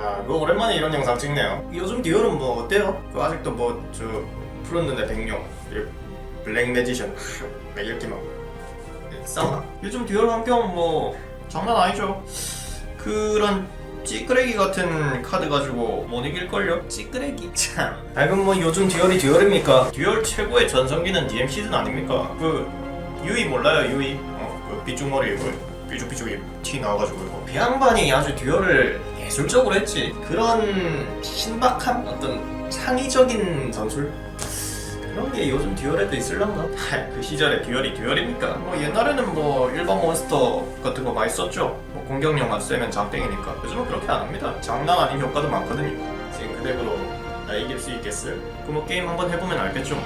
야, 그 오랜만에 이런 영상 찍네요. 요즘 듀얼은 뭐 어때요? 그 아직도 뭐 저 풀었는데 백룡, 블랙 매지션 막 이렇게만 싸우나? 요즘 듀얼 환경 뭐 장난 아니죠. 그런 찌끄레기 같은 카드 가지고 못 이길걸요? 찌끄레기 참. 아니 그럼 뭐 요즘 듀얼이 듀얼입니까? 듀얼 최고의 전성기는 DM 시즌 아닙니까? 그 유이 몰라요 유이? 그 삐죽머리 삐죽삐죽이 티 나와가지고 그 양반이 아주 듀얼을 예술적으로 했지. 그런 신박한 어떤 창의적인 전술? 그런 게 요즘 듀얼에도 있을란가? 그 시절에 듀얼이 듀얼입니까? 뭐 옛날에는 뭐 일반 몬스터 같은 거 많이 썼죠. 뭐 공격력만 세면 장땡이니까. 요즘은 그렇게 안 합니다. 장난 아닌 효과도 많거든요. 지금 그 덱으로 나 이길 수 있겠어요? 그 뭐 게임 한번 해보면 알겠죠.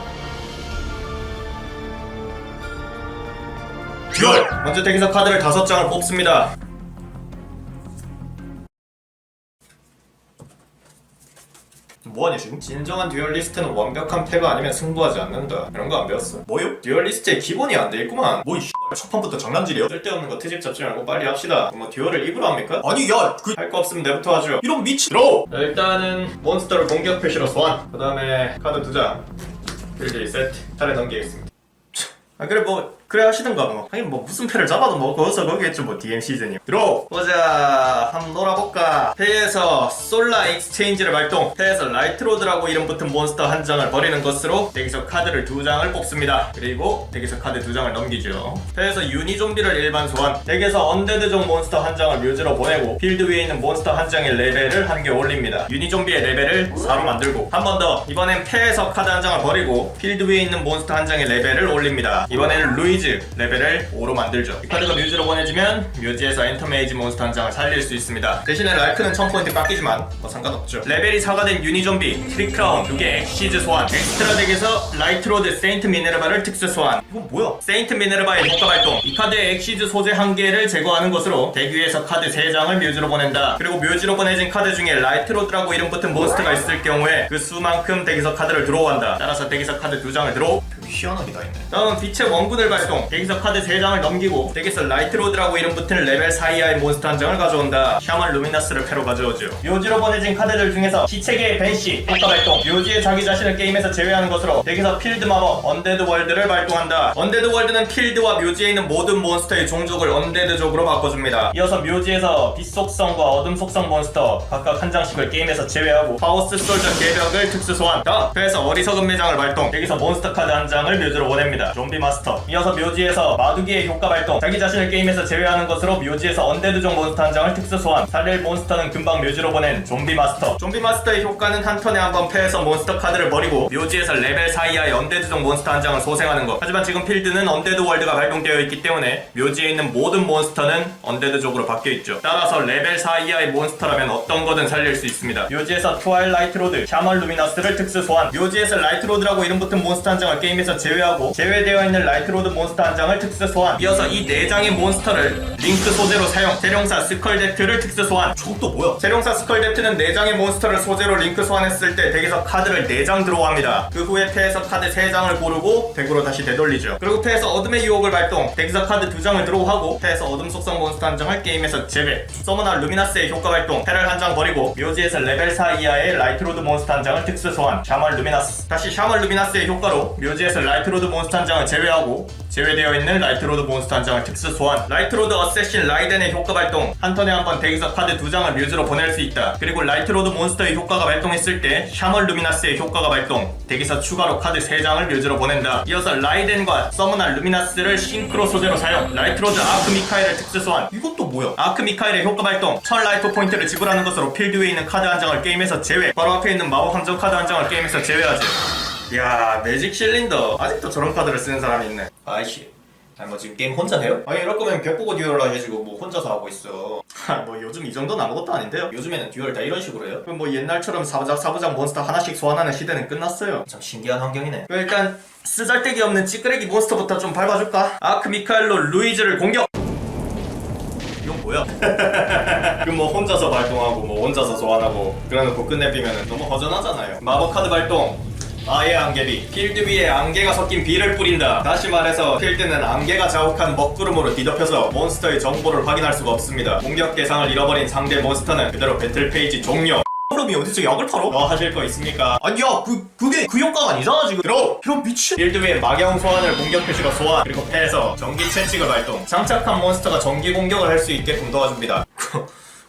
듀얼! 먼저 덱에서 카드를 5장을 뽑습니다. 뭐하니 지금? 진정한 듀얼리스트는 완벽한 패가 아니면 승부하지 않는다. 이런 거 안 배웠어? 뭐요? 듀얼리스트의 기본이 안 돼 있구만. 뭐 이 첫 판부터 장난질이야? 쓸데없는 거 트집 잡지 말고 빨리 합시다. 뭐 듀얼을 입으로 합니까? 아니 야! 할 거 없으면 내부터 하죠. 이런 미치! 들어! 일단은 몬스터를 공격 표시로 소환. 그 다음에 카드 2장 필드 리셋 차례 넘기겠습니다. 아 그래 뭐 그래 하시든가 뭐. 하긴 뭐 무슨 패를 잡아도 뭐 거기서 거기겠죠 뭐 DM 시즌이. 들어! 보자 한번 놀아볼까. 패에서 솔라 익스체인지를 발동. 패에서 라이트로드라고 이름 붙은 몬스터 한 장을 버리는 것으로 덱에서 카드를 2장을 뽑습니다. 그리고 덱에서 카드 2장을 넘기죠. 패에서 유니좀비를 일반 소환. 덱에서 언데드종 몬스터 한 장을 뮤즈로 보내고 필드 위에 있는 몬스터 한 장의 레벨을 한 개 올립니다. 유니좀비의 레벨을 4로 만들고 한 번 더. 이번엔 패에서 카드 한 장을 버리고 필드 위에 있는 몬스터 한 장의 레벨을 올립니다. 이번에는 루이즈 레벨을 5로 만들죠. 이 카드가 뮤즈로 보내지면 뮤즈에서 엔터메이지 몬스터 한 장을 살릴 수 있습니다. 대신에 라이크는 1000포인트 깎이지만 뭐 상관없죠. 레벨이 4가 된 유니좀비, 트리크라운, 2개 엑시즈 소환. 엑스트라 덱에서 라이트로드, 세인트 미네르바를 특수 소환. 이건 뭐야? 세인트 미네르바의 효과 발동. 이 카드의 엑시즈 소재 1개를 제거하는 것으로 덱 위에서 카드 3장을 뮤즈로 보낸다. 그리고 뮤즈로 보내진 카드 중에 라이트로드라고 이름 붙은 몬스터가 있을 경우에 그 수만큼 덱에서 카드를 드로우한다. 따라서 덱에서 카드 2장을 드로우. 희한하게 다 있네. 다음은 빛의 원군을 발동. 덱에서 카드 3장을 넘기고 덱에서 라이트로드라고 이름 붙은 레벨 4 이하의 몬스터 한 장을 가져온다. 샤먼 루미나스를 패로 가져오죠. 묘지로 보내진 카드들 중에서 시체계의 벤시 효과 발동. 묘지의 자기 자신을 게임에서 제외하는 것으로 덱에서 필드 마법 언데드 월드를 발동한다. 언데드 월드는 필드와 묘지에 있는 모든 몬스터의 종족을 언데드족으로 바꿔줍니다. 이어서 묘지에서 빛 속성과 어둠 속성 몬스터 각각 한 장씩을 게임에서 제외하고 하우스 솔저 개벽을 특수 소환. 다음 패에서 어리석은 매장을 발동. 덱에서 몬스터 카드 한 장을 묘지로 보냅니다. 좀비 마스터. 이어서 묘지에서 마두기의 효과 발동. 자기 자신을 게임에서 제외하는 것으로 묘지에서 언데드종 몬스터 한 장을 특수 소환. 살릴 몬스터는 금방 묘지로 보낸 좀비 마스터. 좀비 마스터의 효과는 한 턴에 한 번 패에서 몬스터 카드를 버리고 묘지에서 레벨 4 이하의 언데드종 몬스터 한 장을 소생하는 것. 하지만 지금 필드는 언데드 월드가 발동되어 있기 때문에 묘지에 있는 모든 몬스터는 언데드족으로 바뀌어 있죠. 따라서 레벨 4 이하의 몬스터라면 어떤 거든 살릴 수 있습니다. 묘지에서 트와일라이트 로드, 샤먼 루미너스를 특수 소환. 묘지에서 라이트 로드라고 이름 붙은 몬스터 한 장을 게임에서 제외하고 제외되어 있는 라이트 로드 몬스터 한 장을 특수 소환. 이어서 이 4장의 몬스터를 링크 소재로 사용. 세룡사 스컬뎁트를 특수 소환. 저것도 뭐야? 세룡사 스컬뎁트는 4장의 몬스터를 소재로 링크 소환했을 때 덱에서 카드를 4장 드로우합니다. 그 후에 패에서 카드 3장을 고르고 덱으로 다시 되돌리죠. 그리고 패에서 어둠의 유혹을 발동. 덱에서 카드 2장을 드로우하고 패에서 어둠 속성 몬스터 한 장을 게임에서 제외. 서머나 루미나스의 효과 발동. 패를 한 장 버리고 묘지에서 레벨 4 이하의 라이트로드 몬스터 한 장을 특수 소환. 샤먼 루미나스. 다시 샤먼 루미나스의 효과로 묘지에서 라이트로드 몬스터 한 장을 제외하고 제외되어 있는 라이트로드 몬스터 한 장을 특수 소환. 라이트로드 어쌔신 라이덴의 효과 발동. 한 턴에 한 번 덱에서 카드 2장을 뮤즈로 보낼 수 있다. 그리고 라이트로드 몬스터의 효과가 발동했을 때 샤먼 루미나스의 효과가 발동. 덱에서 추가로 카드 3장을 뮤즈로 보낸다. 이어서 라이덴과 서머나 루미나스를 싱크로 소재로 사용. 라이트로드 아크 미카엘을 특수 소환. 이건 또 뭐야? 아크 미카엘의 효과 발동. 1000 라이프 포인트를 지불하는 것으로 필드 위에 있는 카드 한 장을 게임에서 제외. 바로 앞에 있는 마법 함정 카드 한 장을 게임에서 제외하지. 이야 매직 실린더. 아직도 저런 카드를 쓰는 사람이 있네. 아이씨. 아니 뭐 지금 게임 혼자 해요? 아니 이럴 거면 벽보고 듀얼을 해가지고 뭐 혼자서 하고 있어. 뭐 요즘 이 정도는 아무것도 아닌데요? 요즘에는 듀얼 다 이런 식으로 해요? 그럼 뭐 옛날처럼 사부작 몬스터 하나씩 소환하는 시대는 끝났어요. 참 신기한 환경이네. 일단 쓰잘데기 없는 찌끄레기 몬스터부터 좀 밟아줄까? 아크 미카엘로 루이즈를 공격! 이건 뭐야? 그럼 뭐 혼자서 발동하고 뭐 혼자서 소환하고 그래놓고 끝내비면 너무 허전하잖아요. 마법 카드 발동. 아예 안개비. 필드 위에 안개가 섞인 비를 뿌린다. 다시 말해서 필드는 안개가 자욱한 먹구름으로 뒤덮여서 몬스터의 정보를 확인할 수가 없습니다. 공격 대상을 잃어버린 상대 몬스터는 그대로 배틀 페이지 종료. 그럼이 어디서 약을 팔어? 더 하실 거 있습니까? 아니 야 그게 그 효과가 아니잖아 지금. 들어! 이런 미친. 필드 위에 막영 소환을 공격 표시로 소환, 그리고 패에서 전기 채찍을 발동. 장착한 몬스터가 전기 공격을 할 수 있게끔 도와줍니다.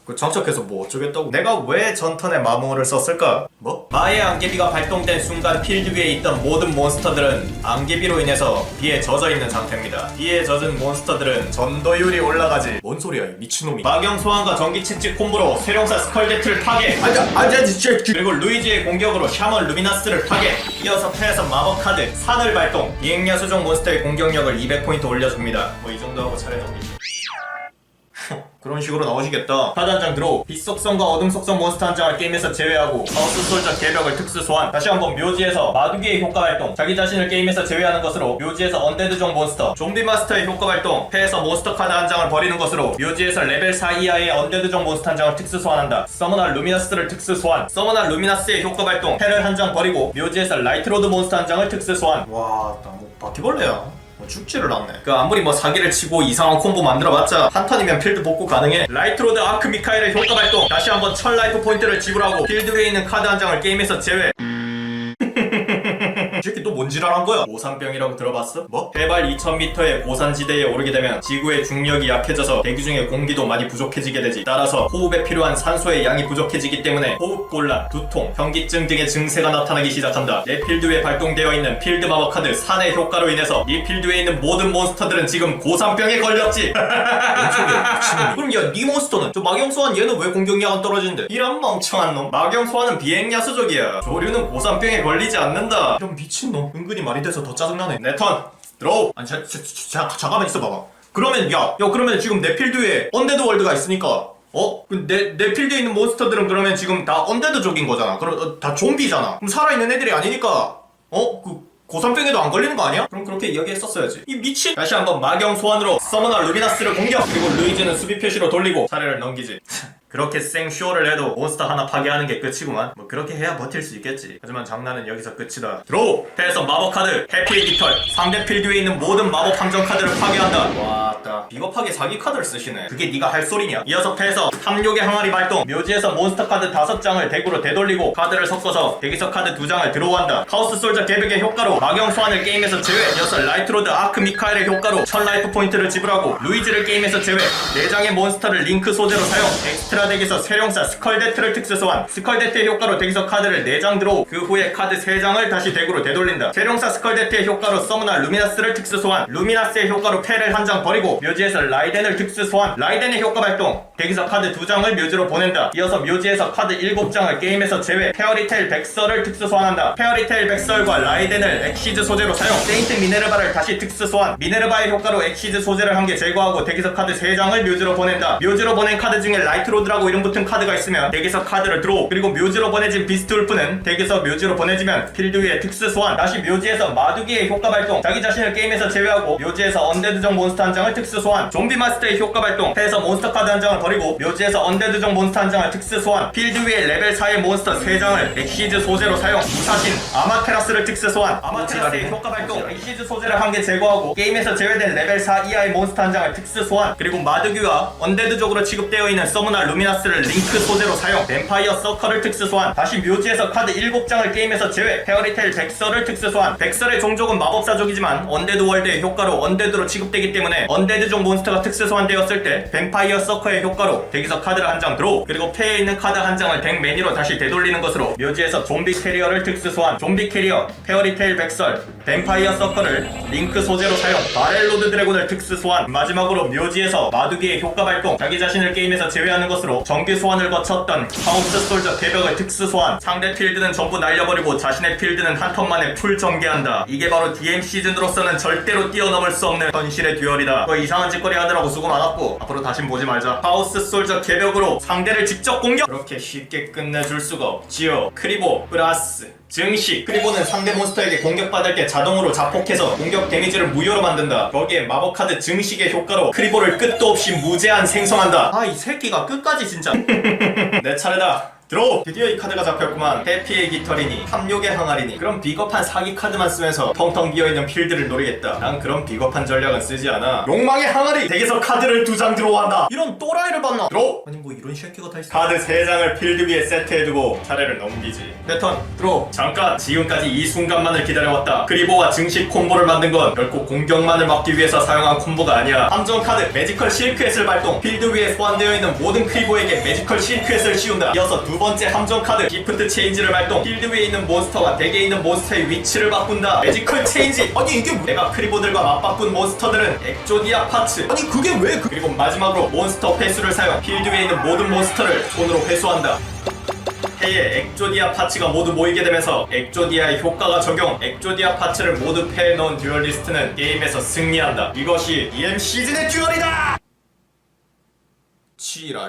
그 장착해서 뭐 어쩌겠다고. 내가 왜 전턴에 마모를 썼을까? 뭐? 마의 안개비가 발동된 순간 필드 위에 있던 모든 몬스터들은 안개비로 인해서 비에 젖어있는 상태입니다. 비에 젖은 몬스터들은 전도율이 올라가지. 뭔 소리야 이 미친놈이. 마경 소환과 전기 채찍 콤보로 세룡사 스컬데트를 파괴. 그리고 루이지의 공격으로 샤먼 루미나스를 파괴. 이어서 패에서 마법 카드 산을 발동. 비행야수종 몬스터의 공격력을 200포인트 올려줍니다. 뭐 이 정도 하고 차례 넘기지. 그런 식으로 나오시겠다. 카드 한 장 드로우. 빛 속성과 어둠 속성 몬스터 한 장을 게임에서 제외하고 하우스 솔저 개벽을 특수 소환. 다시 한번 묘지에서 마두기의 효과 발동. 자기 자신을 게임에서 제외하는 것으로 묘지에서 언데드종 몬스터 좀비 마스터의 효과 발동. 패에서 몬스터 카드 한 장을 버리는 것으로 묘지에서 레벨 4 이하의 언데드종 몬스터 한 장을 특수 소환한다. 서머너 루미나스를 특수 소환. 서머너 루미나스의 효과 발동. 패를 한 장 버리고 묘지에서 라이트로드 몬스터 한 장을 특수 소환. 와, 나 뭐 바퀴벌레야. 죽지를 않네. 그 아무리 뭐 사기를 치고 이상한 콤보 만들어봤자 한 턴이면 필드 복구 가능해. 라이트로드 아크 미카엘의 효과 발동. 다시 한번 1000 라이프 포인트를 지불하고 필드 위에 있는 카드 한 장을 게임에서 제외. 이 새끼 또 뭔 지랄한 거야? 고산병이라고 들어봤어? 뭐? 해발 2000m의 고산지대에 오르게 되면 지구의 중력이 약해져서 대기 중에 공기도 많이 부족해지게 되지. 따라서 호흡에 필요한 산소의 양이 부족해지기 때문에 호흡곤란, 두통, 현기증 등의 증세가 나타나기 시작한다. 내 필드에 발동되어 있는 필드 마법 카드 산의 효과로 인해서 이 필드에 있는 모든 몬스터들은 지금 고산병에 걸렸지. 뭔 소리야 미친놈이. 그럼 야 니 몬스터는? 저 막영소환 얘는 왜 공격력 안 떨어진대? 이런 멍청한 놈. 막영소환은 비행야수족이야. 조류는 고산병에 걸리지 않는다. 이런 미친놈. 은근히 말이 돼서 더 짜증나네. 내 턴 드로우. 아니 잠깐만 있어봐봐. 그러면 그러면 지금 내 필드에 언데드 월드가 있으니까 내 필드에 있는 몬스터들은 그러면 지금 다 언데드족인 거잖아. 그럼 다 좀비잖아. 그럼 살아있는 애들이 아니니까 고산병에도 안 걸리는 거 아니야? 그럼 그렇게 이야기했었어야지. 이 미친. 다시 한번 마경 소환으로 서머너 루미나스를 공격. 그리고 루이즈는 수비 표시로 돌리고 차례를 넘기지. 그렇게 생쇼를 해도 몬스터 하나 파괴하는 게 끝이구만. 뭐 그렇게 해야 버틸 수 있겠지. 하지만 장난은 여기서 끝이다. 드로우! 패에서 마법 카드 해피 에디털. 상대 필드에 있는 모든 마법 함정 카드를 파괴한다. 와따 비겁하게 사기 카드를 쓰시네. 그게 네가 할 소리냐? 이어서 패에서 탐욕의 항아리 발동. 묘지에서 몬스터 카드 5장을 덱으로 되돌리고 카드를 섞어서 대기석 카드 2장을 드로우한다. 하우스 솔저 개벽의 효과로 마경 소환을 게임에서 제외. 이어서 라이트로드 아크 미카엘의 효과로 1000 라이프 포인트를 지불하고 루이즈를 게임에서 제외. 4장의 몬스터를 링크 소재로 사용. 엑스트라 덱에서 세룡사 스컬데트를 특수 소환. 스컬데트의 효과로 덱에서 카드를 4장 드로우. 그 후에 카드 3장을 다시 덱으로 되돌린다. 세룡사 스컬데트의 효과로 서머너 루미나스를 특수 소환. 루미나스의 효과로 패를 한 장 버리고 묘지에서 라이덴을 특수 소환. 라이덴의 효과 발동. 덱에서 카드 2장을 묘지로 보낸다. 이어서 묘지에서 카드 7장을 게임에서 제외. 페어리테일 백설을 특수 소환한다. 페어리테일 백설과 라이덴을 엑시즈 소재로 사용. 세인트 미네르바를 다시 특수 소환. 미네르바의 효과로 엑시즈 소재를 한 개 제거하고 덱에서 카드 3장을 묘지로 보낸다. 묘지로 보낸 카드 중에 라이트로드라고 이름 붙은 카드가 있으면 덱에서 카드를 드로우. 그리고 묘지로 보내진 비스트 울프는 덱에서 묘지로 보내지면 필드 위에 특수 소환. 다시 묘지에서 마두기의 효과 발동. 자기 자신을 게임에서 제외하고 묘지에서 언데드종 몬스터 한 장을 특수 소환. 좀비 마스터의 효과 발동. 패에서 몬스터 카드 한 장을 버리고 묘지에서 언데드종 몬스터 한 장을 특수 소환. 필드 위에 레벨 4의 몬스터 3장을 엑시즈 소재로 사용. 무사신 아마테라스를 특수 소환. 아마테라스의 효과 발동. 엑시즈 소재를 한 개 제거하고 게임에서 제외된 레벨 4 이하의 몬스터 한 장을 특수 소환. 그리고 마두기와 언데드족으로 취급되어 있는 서머너 루미나스를 링크 소재로 사용. 뱀파이어 서커를 특수 소환. 다시 묘지에서 카드 7장을 게임에서 제외. 페어리테일 백설을 특수 소환. 백설의 종족은 마법사족이지만 언데드 월드의 효과로 언데드로 취급되기 때문에 언데드족 몬스터가 특수 소환되었을 때 뱀파이어 서커의 효과로 덱에서 카드를 한 장 드로우. 그리고 패에 있는 카드 한 장을 덱 메뉴로 다시 되돌리는 것으로 묘지에서 좀비 캐리어를 특수 소환. 좀비 캐리어, 페어리테일 백설, 뱀파이어 서커를 링크 소재로 사용. 바렐로드 드래곤을 특수 소환. 마지막으로 묘지에서 마두기의 효과 발동. 자기 자신을 게임에서 제외하는 것으로 정규 소환을 거쳤던 하우스 솔저 개벽을 특수 소환. 상대 필드는 전부 날려버리고 자신의 필드는 한 턴만에 풀 전개한다. 이게 바로 DM 시즌으로서는 절대로 뛰어넘을 수 없는 현실의 듀얼이다. 그 이상한 짓거리 하느라고 수고 많았고 앞으로 다신 보지 말자. 하우스 솔저 개벽으로 상대를 직접 공격! 그렇게 쉽게 끝내줄 수가 없지요. 크리보 플러스 증식. 크리보는 상대 몬스터에게 공격받을 때 자동으로 자폭해서 공격 데미지를 무효로 만든다. 거기에 마법카드 증식의 효과로 크리보를 끝도 없이 무제한 생성한다. 아 이 새끼가 끝까지 진짜. 내 차례다. 드로우! 드디어 이 카드가 잡혔구만. 해피의 깃털이니 탐욕의 항아리니 그런 비겁한 사기 카드만 쓰면서 텅텅 비어있는 필드를 노리겠다. 난 그런 비겁한 전략은 쓰지 않아. 욕망의 항아리! 덱에서 카드를 2장 드로우한다. 이런 또라이를 봤나? 드로우! 아니 뭐 이런 새끼가 다 있어. 카드 3장을 필드 위에 세트해두고 차례를 넘기지. 패턴 드로우. 잠깐! 지금까지 이 순간만을 기다려왔다. 크리보와 증식 콤보를 만든 건 결코 공격만을 막기 위해서 사용한 콤보가 아니야. 함정 카드 매지컬 실크햇을 발동. 필드 위에 소환되어 있는 모든 크리보에게 매지컬 실크햇을 씌운다. 이어서 두 번째 함정 카드 기프트 체인지를 발동. 필드 위에 있는 몬스터와 덱에 있는 몬스터의 위치를 바꾼다. 매지컬 체인지. 아니 이게 내가 크리보들과 맞바꾼 몬스터들은 엑조디아 파츠. 아니 그게 왜 그리고 마지막으로 몬스터 회수를 사용. 필드 위에 있는 모든 몬스터를 손으로 회수한다. 해에 엑조디아 파츠가 모두 모이게 되면서 엑조디아의 효과가 적용. 엑조디아 파츠를 모두 패에 넣은 듀얼리스트는 게임에서 승리한다. 이것이 EM 시즌의 듀얼이다! 치라